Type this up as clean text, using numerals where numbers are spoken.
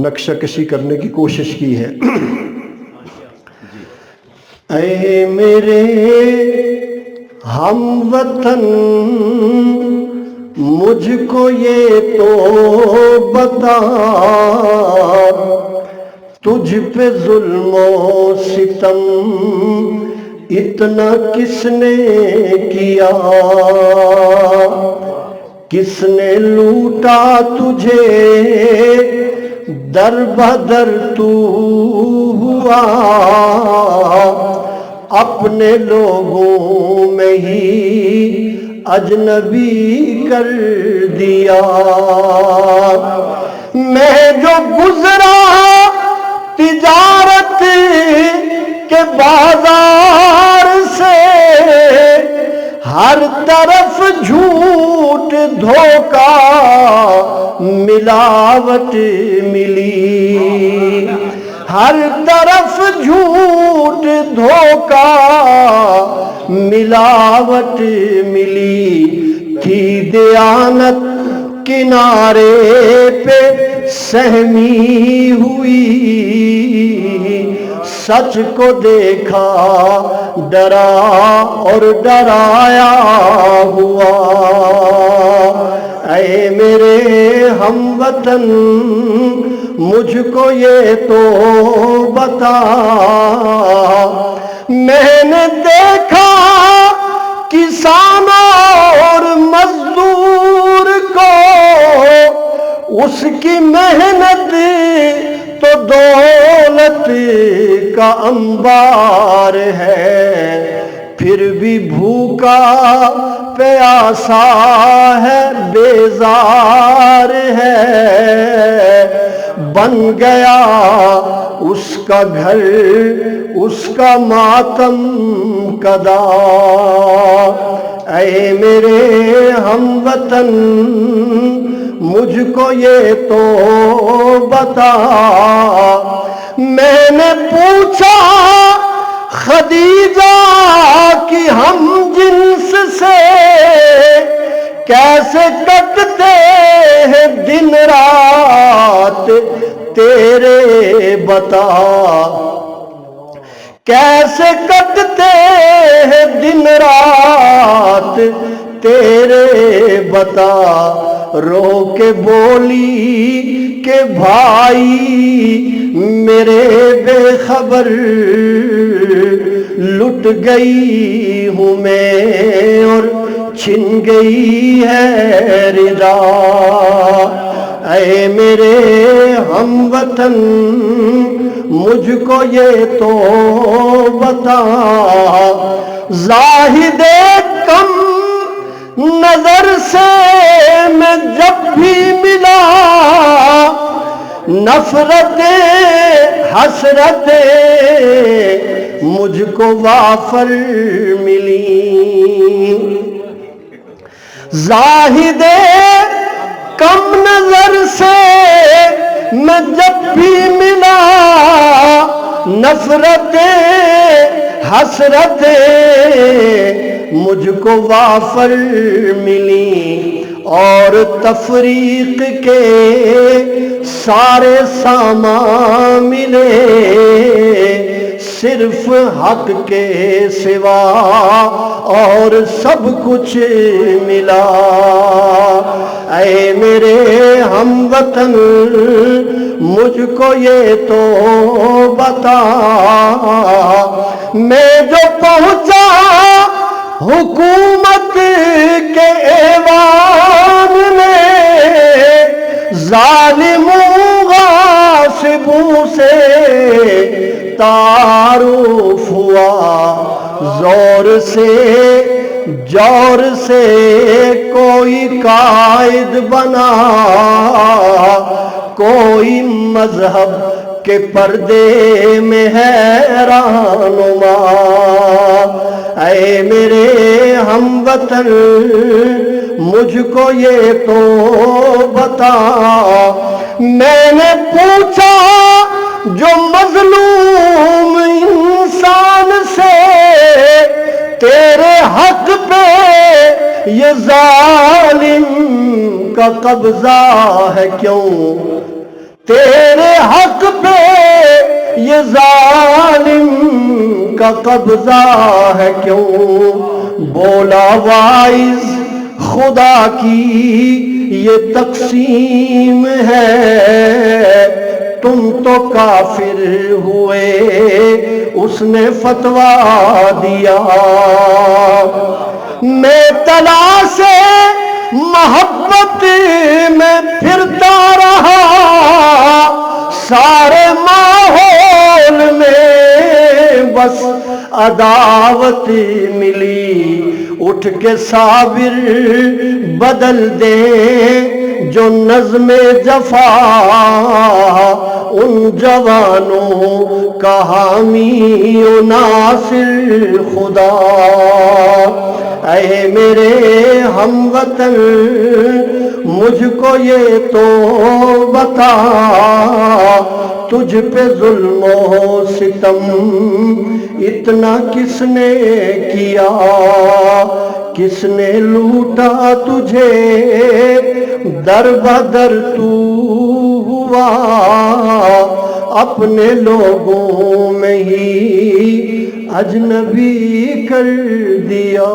نقشہ کشی کرنے کی کوشش کی ہے۔ اے میرے ہم وطن مجھ کو یہ تو بتا، تجھ پہ ظلم و ستم اتنا کس نے کیا، کس نے لوٹا تجھے در بدر تو ہوا، اپنے لوگوں میں ہی اجنبی کر دیا۔ میں جو گزرا تجارت کے بازار سے، ہر طرف جھوٹ دھوکا ملاوٹ ملی، ہر طرف جھوٹ دھوکا ملاوٹ ملی، تھی دیانت کنارے پہ سہمی ہوئی، سچ کو دیکھا ڈرا اور ڈرایا ہوا۔ اے میرے ہم وطن مجھ کو یہ تو بتا، میں نے دیکھا کسان اور مزدور کو، اس کی محنت تو دولت کا انبار ہے، پھر بھی بھوکا پیاسا ہے بیزار ہے، بن گیا اس کا گھر اس کا ماتم کدا۔ اے میرے ہم وطن مجھ کو یہ تو بتا، میں نے پوچھا خدیجہ کی ہم جنس سے، کیسے کٹتے ہیں دن رات تیرے بتا، کیسے کٹتے ہیں دن رات تیرے بتا۔ رو کے بولی کہ بھائی میرے بے خبر، لٹ گئی ہوں میں اور چھن گئی ہے رضا۔ اے میرے ہم وطن مجھ کو یہ تو بتا، زاہد کم نظر سے میں جب بھی ملا، نفرت حسرت مجھ کو وافر ملی۔ زاہد کم نظر سے میں جب بھی ملا، نفرت حسرت مجھ کو وافر ملی، اور تفریق کے سارے سامان ملے، صرف حق کے سوا اور سب کچھ ملا۔ اے میرے ہم وطن مجھ کو یہ تو بتا، میں جو پہنچا حکومت کے ایوان میں، ظالموں غاصبوں سے تعارف ہوا، زور سے جور سے کوئی قائد بنا، کوئی مذہب کے پردے میں ہے رہنما۔ اے میرے ہم وطن مجھ کو یہ تو بتا، میں نے پوچھا جو مظلوم انسان سے، تیرے حق پہ یہ ظالم کا قبضہ ہے کیوں؟ تیرے حق پہ یہ ظالم کا قبضہ ہے کیوں؟ بولا واعظ خدا کی یہ تقسیم ہے، تم تو کافر ہوئے اس نے فتویٰ دیا۔ میں تلاش محبت میں پھرتا رہا، سارے ماحول میں بس عداوت ملی، اٹھ کے صابر بدل دے جو نظم جفا، ان جوانوں کا حامی و ناصر خدا۔ اے میرے ہم وطن مجھ کو یہ تو بتا، تجھ پہ ظلم و ستم اتنا کس نے کیا؟ کس نے لوٹا تجھے در بدر تو ہوا، اپنے لوگوں میں ہی اجنبی کر دیا۔